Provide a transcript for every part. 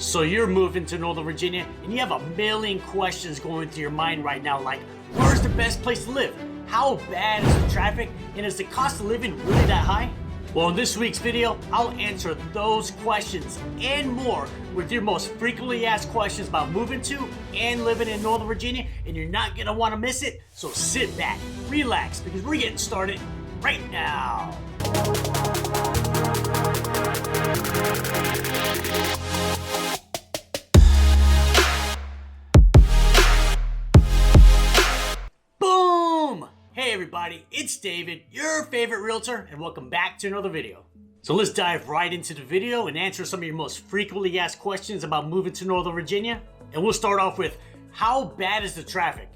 So you're moving to Northern Virginia and you have a million questions going through your mind right now, like where's the best place to live? How bad is the traffic? And is the cost of living really that high? Well, in this week's video, I'll answer those questions and more with your most frequently asked questions about moving to and living in Northern Virginia, and you're not gonna wanna miss it. So sit back, relax, because we're getting started right now. Hey everybody, it's David, your favorite realtor, and welcome back to another video. So let's dive right into the video and answer some of your most frequently asked questions about moving to Northern Virginia. And we'll start off with, how bad is the traffic?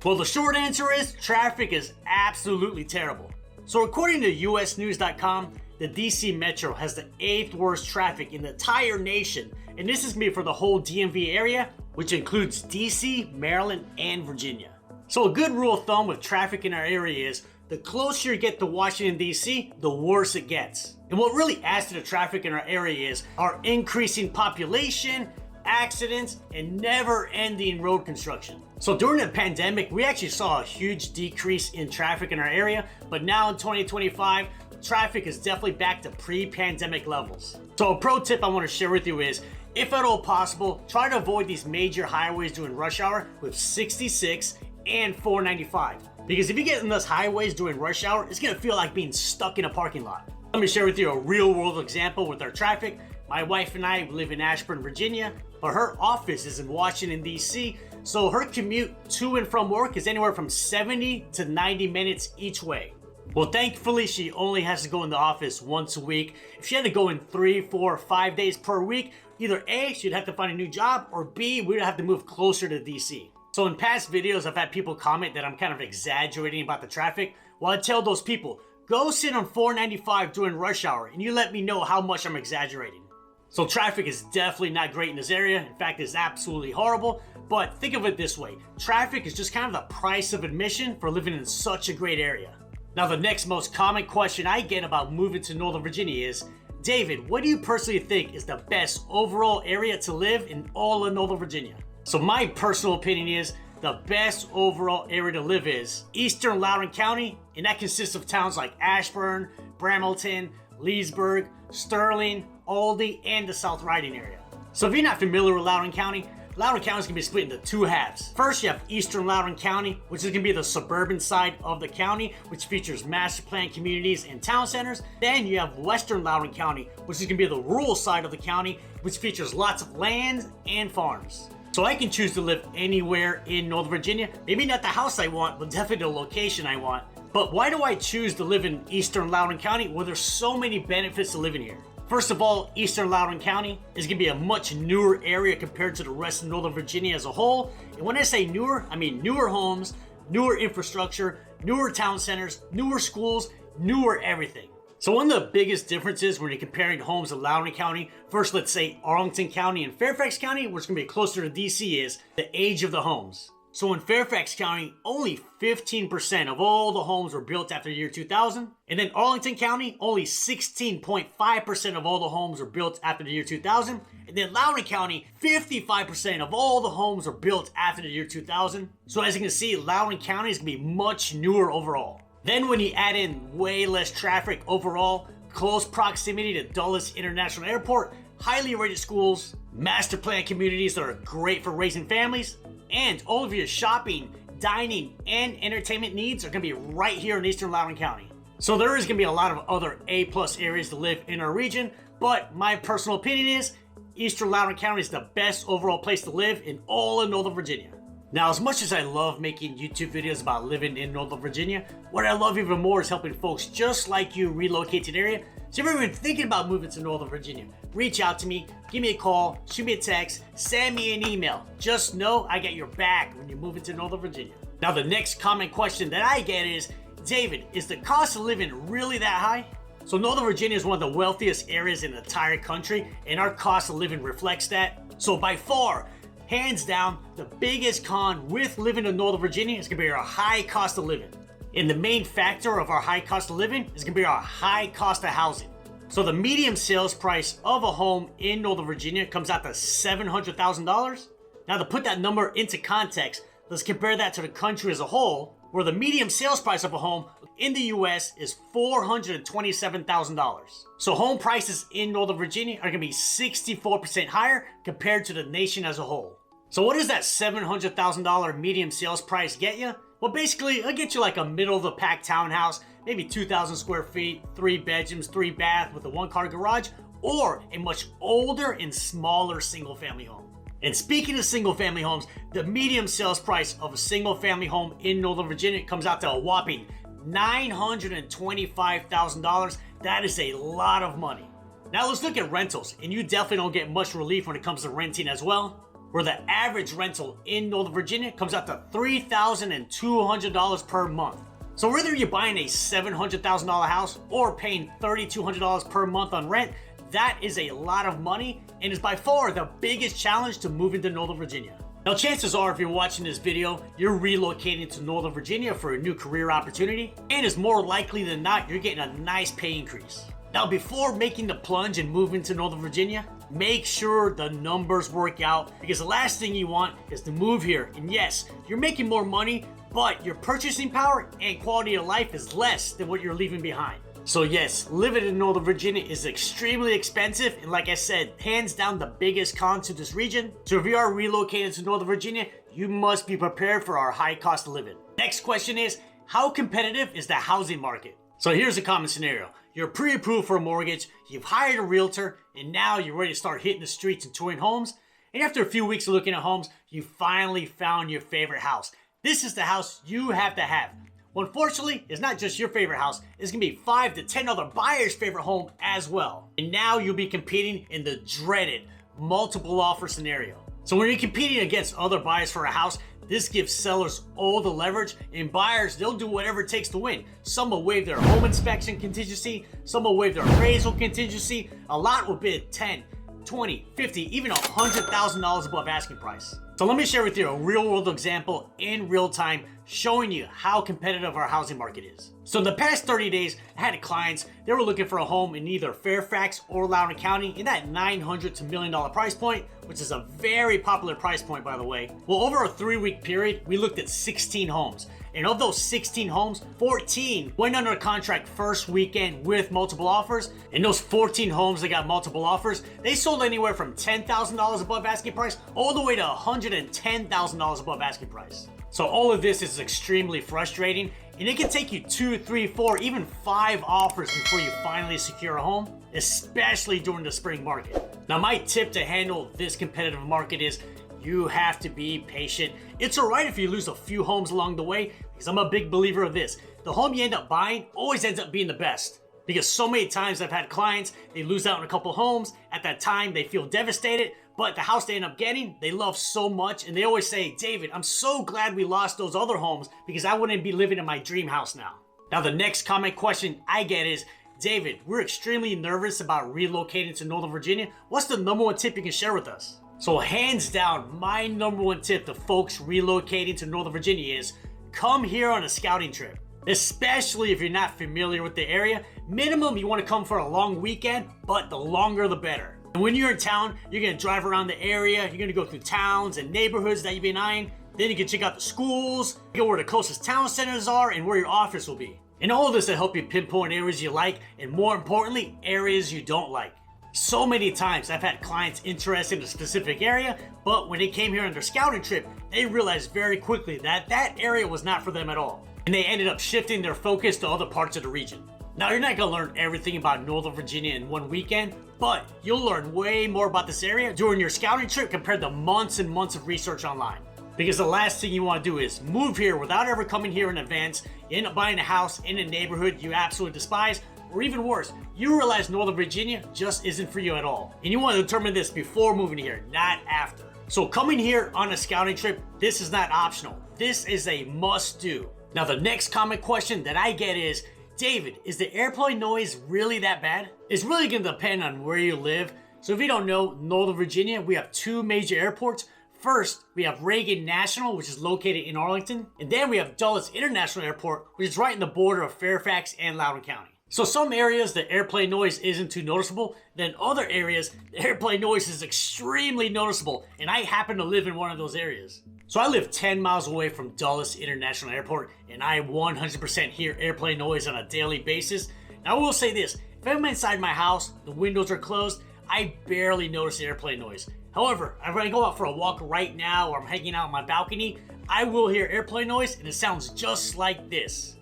Well, the short answer is, traffic is absolutely terrible. So according to usnews.com, the DC Metro has the 8th worst traffic in the entire nation. And this is going to be for the whole DMV area, which includes DC, Maryland, and Virginia. So a good rule of thumb with traffic in our area is, the closer you get to Washington, D.C., the worse it gets. And what really adds to the traffic in our area is our increasing population, accidents, and never-ending road construction. So during the pandemic, we actually saw a huge decrease in traffic in our area, but now in 2025, traffic is definitely back to pre-pandemic levels. So a pro tip I want to share with you is, if at all possible, try to avoid these major highways during rush hour with 66 and 495, because if you get in those highways during rush hour, it's gonna feel like being stuck in a parking lot. Let me share with you a real world example with our traffic. My wife and I live in Ashburn, Virginia, but her office is in Washington, D.C., so her commute to and from work is anywhere from 70 to 90 minutes each way. Well, thankfully, she only has to go in the office once a week. If she had to go in 3, 4, 5 days per week, either A, she'd have to find a new job, or B, we'd have to move closer to D.C. So in past videos, I've had people comment that I'm kind of exaggerating about the traffic. Well, I tell those people, go sit on 495 during rush hour and you let me know how much I'm exaggerating. So traffic is definitely not great in this area. In fact, it's absolutely horrible. But think of it this way, traffic is just kind of the price of admission for living in such a great area. Now, the next most common question I get about moving to Northern Virginia is, David, what do you personally think is the best overall area to live in all of Northern Virginia? So my personal opinion is, the best overall area to live is Eastern Loudoun County, and that consists of towns like Ashburn, Bramilton, Leesburg, Sterling, Aldie, and the South Riding area. So if you're not familiar with Loudoun County is going to be split into two halves. First, you have Eastern Loudoun County, which is going to be the suburban side of the county, which features master plan communities and town centers. Then you have Western Loudoun County, which is going to be the rural side of the county, which features lots of land and farms. So I can choose to live anywhere in Northern Virginia. Maybe not the house I want, but definitely the location I want. But why do I choose to live in Eastern Loudoun County? Well, there's so many benefits to living here. First of all, Eastern Loudoun County is going to be a much newer area compared to the rest of Northern Virginia as a whole. And when I say newer, I mean newer homes, newer infrastructure, newer town centers, newer schools, newer everything. So one of the biggest differences when you're comparing homes in Loudoun County, first let's say Arlington County and Fairfax County, which is going to be closer to DC, is the age of the homes. So in Fairfax County, only 15% of all the homes were built after the year 2000. And in Arlington County, only 16.5% of all the homes were built after the year 2000. And then Loudoun County, 55% of all the homes were built after the year 2000. So as you can see, Loudoun County is going to be much newer overall. Then when you add in way less traffic overall, close proximity to Dulles International Airport, highly rated schools, master plan communities that are great for raising families, and all of your shopping, dining, and entertainment needs are going to be right here in Eastern Loudoun County. So there is going to be a lot of other A+ areas to live in our region, but my personal opinion is Eastern Loudoun County is the best overall place to live in all of Northern Virginia. Now, as much as I love making YouTube videos about living in Northern Virginia, what I love even more is helping folks just like you relocate to the area. So if you've ever been thinking about moving to Northern Virginia, reach out to me, give me a call, shoot me a text, send me an email. Just know I got your back when you're moving to Northern Virginia. Now, the next common question that I get is, David, is the cost of living really that high? So Northern Virginia is one of the wealthiest areas in the entire country, and our cost of living reflects that. So by far, hands down, the biggest con with living in Northern Virginia is going to be our high cost of living. And the main factor of our high cost of living is going to be our high cost of housing. So the median sales price of a home in Northern Virginia comes out to $700,000. Now to put that number into context, let's compare that to the country as a whole, where the median sales price of a home in the US is $427,000. So home prices in Northern Virginia are going to be 64% higher compared to the nation as a whole. So what does that $700,000 median sales price get you? Well, basically, it'll get you like a middle-of-the-pack townhouse, maybe 2,000 square feet, 3 bedrooms, 3 bath with a 1-car garage, or a much older and smaller single-family home. And speaking of single-family homes, the median sales price of a single-family home in Northern Virginia comes out to a whopping $925,000. That is a lot of money. Now let's look at rentals, and you definitely don't get much relief when it comes to renting as well, where the average rental in Northern Virginia comes out to $3,200 per month. So whether you're buying a $700,000 house or paying $3,200 per month on rent, that is a lot of money and is by far the biggest challenge to moving to Northern Virginia. Now chances are if you're watching this video, you're relocating to Northern Virginia for a new career opportunity, and it's more likely than not you're getting a nice pay increase. Now before making the plunge and moving to Northern Virginia, make sure the numbers work out, because the last thing you want is to move here and yes, you're making more money, but your purchasing power and quality of life is less than what you're leaving behind. So yes, living in Northern Virginia is extremely expensive, and like I said, hands down the biggest con to this region. So if you are relocated to Northern Virginia, you must be prepared for our high cost of living. Next question is, how competitive is the housing market? So here's a common scenario. You're pre-approved for a mortgage, you've hired a realtor, and now you're ready to start hitting the streets and touring homes. And after a few weeks of looking at homes, you finally found your favorite house. This is the house you have to have. Well, unfortunately, it's not just your favorite house, it's gonna be 5 to 10 other buyers' favorite home as well. And now you'll be competing in the dreaded multiple offer scenario. So when you're competing against other buyers for a house, this gives sellers all the leverage, and buyers, they'll do whatever it takes to win. Some will waive their home inspection contingency, some will waive their appraisal contingency, a lot will bid 10, 20, 50, even $100,000 above asking price. So let me share with you a real world example in real time showing you how competitive our housing market is. So in the past 30 days, I had clients, they were looking for a home in either Fairfax or Loudoun County in that $900 to $1 million price point, which is a very popular price point, by the way. Well, over a 3-week period, we looked at 16 homes. And of those 16 homes, 14 went under contract first weekend with multiple offers. And those 14 homes that got multiple offers, they sold anywhere from $10,000 above asking price all the way to $110,000 above asking price. So all of this is extremely frustrating, and it can take you 2, 3, 4, even 5 offers before you finally secure a home, especially during the spring market. Now my tip to handle this competitive market is you have to be patient. It's alright if you lose a few homes along the way, because I'm a big believer of this. The home you end up buying always ends up being the best. Because so many times I've had clients, they lose out on a couple homes. At that time, they feel devastated, but the house they end up getting, they love so much, and they always say, David, I'm so glad we lost those other homes because I wouldn't be living in my dream house now. Now the next comment question I get is, David, we're extremely nervous about relocating to Northern Virginia. What's the #1 tip you can share with us? So hands down, my #1 tip to folks relocating to Northern Virginia is come here on a scouting trip. Especially if you're not familiar with the area. Minimum, you want to come for a long weekend, but the longer the better. And when you're in town, you're going to drive around the area, you're going to go through towns and neighborhoods that you've been eyeing. Then you can check out the schools, go where the closest town centers are, and where your office will be. And all of this will help you pinpoint areas you like, and more importantly, areas you don't like. So many times I've had clients interested in a specific area, but when they came here on their scouting trip, they realized very quickly that that area was not for them at all. And they ended up shifting their focus to other parts of the region. Now, you're not gonna learn everything about Northern Virginia in one weekend, but you'll learn way more about this area during your scouting trip compared to months and months of research online. Because the last thing you wanna do is move here without ever coming here in advance, you end up buying a house in a neighborhood you absolutely despise, or even worse, you realize Northern Virginia just isn't for you at all. And you wanna determine this before moving here, not after. So coming here on a scouting trip, this is not optional. This is a must do. Now the next common question that I get is, David, is the airplane noise really that bad? It's really gonna depend on where you live. So if you don't know, Northern Virginia, we have 2 major airports. First, we have Reagan National, which is located in Arlington. And then we have Dulles International Airport, which is right in the border of Fairfax and Loudoun County. So some areas the airplane noise isn't too noticeable, then other areas the airplane noise is extremely noticeable, and I happen to live in one of those areas. So I live 10 miles away from Dulles International Airport, and I 100% hear airplane noise on a daily basis. Now I will say this, if I'm inside my house, the windows are closed, I barely notice the airplane noise. However, if I go out for a walk right now or I'm hanging out on my balcony, I will hear airplane noise and it sounds just like this.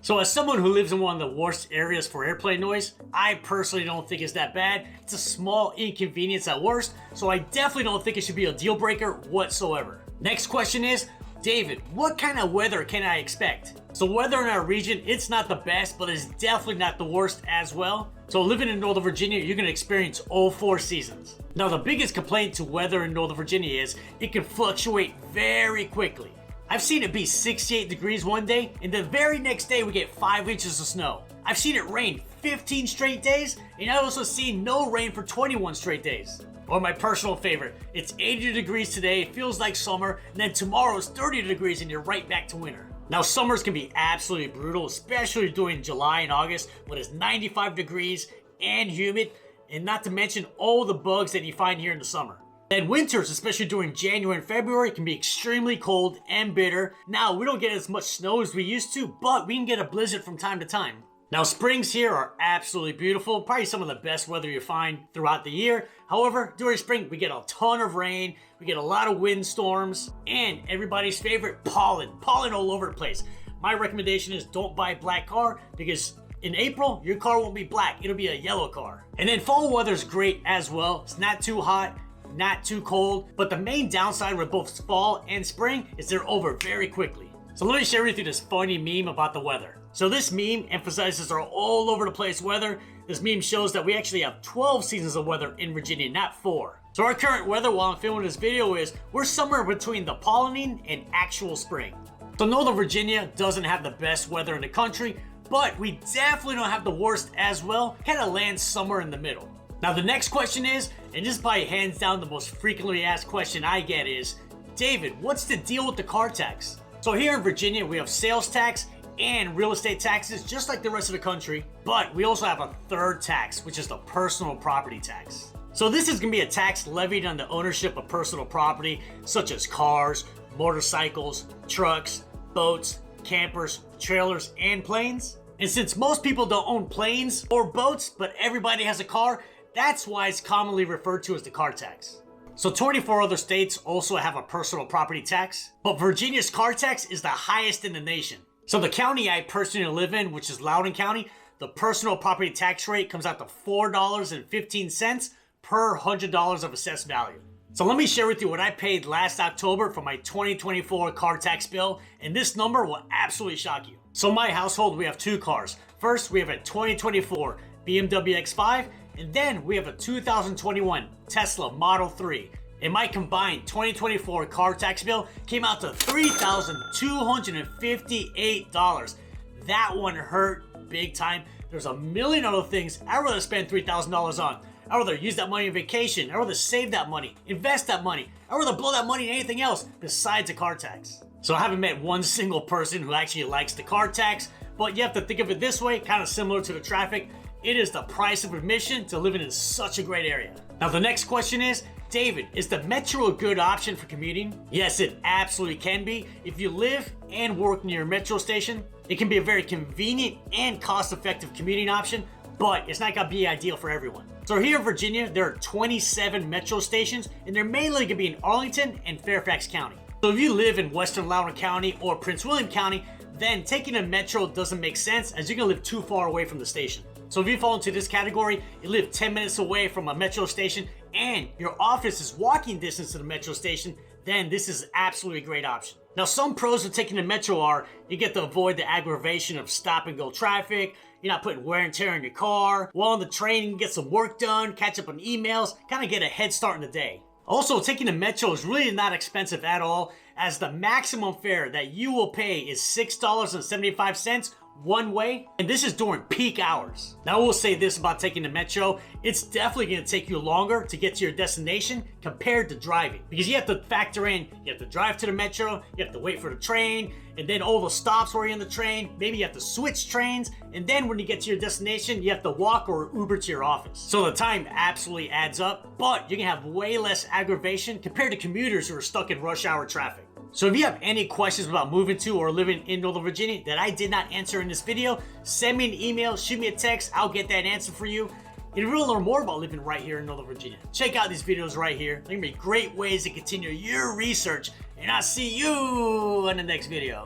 So as someone who lives in one of the worst areas for airplane noise, I personally don't think it's that bad. It's a small inconvenience at worst, so I definitely don't think it should be a deal breaker whatsoever. Next question is, David, what kind of weather can I expect? So weather in our region, it's not the best, but it's definitely not the worst as well. So living in Northern Virginia, you're gonna experience all 4 seasons. Now the biggest complaint to weather in Northern Virginia is it can fluctuate very quickly. I've seen it be 68 degrees one day, and the very next day we get 5 inches of snow. I've seen it rain 15 straight days, and I've also seen no rain for 21 straight days. Or my personal favorite, it's 80 degrees today, it feels like summer, and then tomorrow's 30 degrees and you're right back to winter. Now summers can be absolutely brutal, especially during July and August when it's 95 degrees and humid, and not to mention all the bugs that you find here in the summer. Then winters, especially during January and February, can be extremely cold and bitter. Now, we don't get as much snow as we used to, but we can get a blizzard from time to time. Now, springs here are absolutely beautiful, probably some of the best weather you find throughout the year. However, during spring, we get a ton of rain, we get a lot of windstorms, and everybody's favorite, pollen all over the place. My recommendation is don't buy a black car because in April, your car won't be black, it'll be a yellow car. And then fall weather's great as well. It's not too hot, not too cold, but the main downside with both fall and spring is they're over very quickly. So let me share with you this funny meme about the weather. So this meme emphasizes our all over the place weather. This meme shows that we actually have 12 seasons of weather in Virginia, not 4. So our current weather while I'm filming this video is we're somewhere between the pollinating and actual spring. So Northern Virginia doesn't have the best weather in the country, but we definitely don't have the worst as well. Kind of lands somewhere in the middle. Now the next question is, and this is probably hands down the most frequently asked question I get is, David, what's the deal with the car tax? So here in Virginia, we have sales tax and real estate taxes just like the rest of the country, but we also have a third tax, which is the personal property tax. So this is gonna be a tax levied on the ownership of personal property, such as cars, motorcycles, trucks, boats, campers, trailers, and planes. And since most people don't own planes or boats, but everybody has a car, that's why it's commonly referred to as the car tax. So 24 other states also have a personal property tax, but Virginia's car tax is the highest in the nation. So the county I personally live in, which is Loudoun County, the personal property tax rate comes out to $4.15 per $100 of assessed value. So let me share with you what I paid last October for my 2024 car tax bill, and this number will absolutely shock you. So in my household, we have 2 cars. First, we have a 2024 BMW X5, and then we have a 2021 Tesla Model 3. And my combined 2024 car tax bill came out to $3,258. That one hurt big time. There's a million other things I'd rather spend $3,000 on. I'd rather use that money on vacation. I'd rather save that money, invest that money. I'd rather blow that money on anything else besides a car tax. So I haven't met one single person who actually likes the car tax, but you have to think of it this way, kind of similar to the traffic. It is the price of admission to living in such a great area. Now the next question is, David, is the metro a good option for commuting? Yes, it absolutely can be. If you live and work near a metro station, it can be a very convenient and cost-effective commuting option, but it's not gonna be ideal for everyone. So here in Virginia, there are 27 metro stations, and they're mainly gonna be in Arlington and Fairfax County. So if you live in Western Loudoun County or Prince William County, then taking a metro doesn't make sense as you're gonna live too far away from the station. So if you fall into this category, you live 10 minutes away from a metro station and your office is walking distance to the metro station, then this is absolutely a great option. Now some pros of taking the metro are, you get to avoid the aggravation of stop and go traffic, you're not putting wear and tear on your car, while on the train you can get some work done, catch up on emails, kind of get a head start in the day. Also, taking the metro is really not expensive at all, as the maximum fare that you will pay is $6.75 one way, and this is during peak hours. Now I will say this about taking the metro, it's definitely gonna take you longer to get to your destination compared to driving, because you have to factor in, you have to drive to the metro, you have to wait for the train, and then all the stops where you're in the train, maybe you have to switch trains, and then when you get to your destination, you have to walk or Uber to your office. So the time absolutely adds up, but you can have way less aggravation compared to commuters who are stuck in rush hour traffic. So if you have any questions about moving to or living in Northern Virginia that I did not answer in this video, send me an email, shoot me a text, I'll get that answer for you. And if you want to learn more about living right here in Northern Virginia, check out these videos right here. They're gonna be great ways to continue your research, and I'll see you in the next video.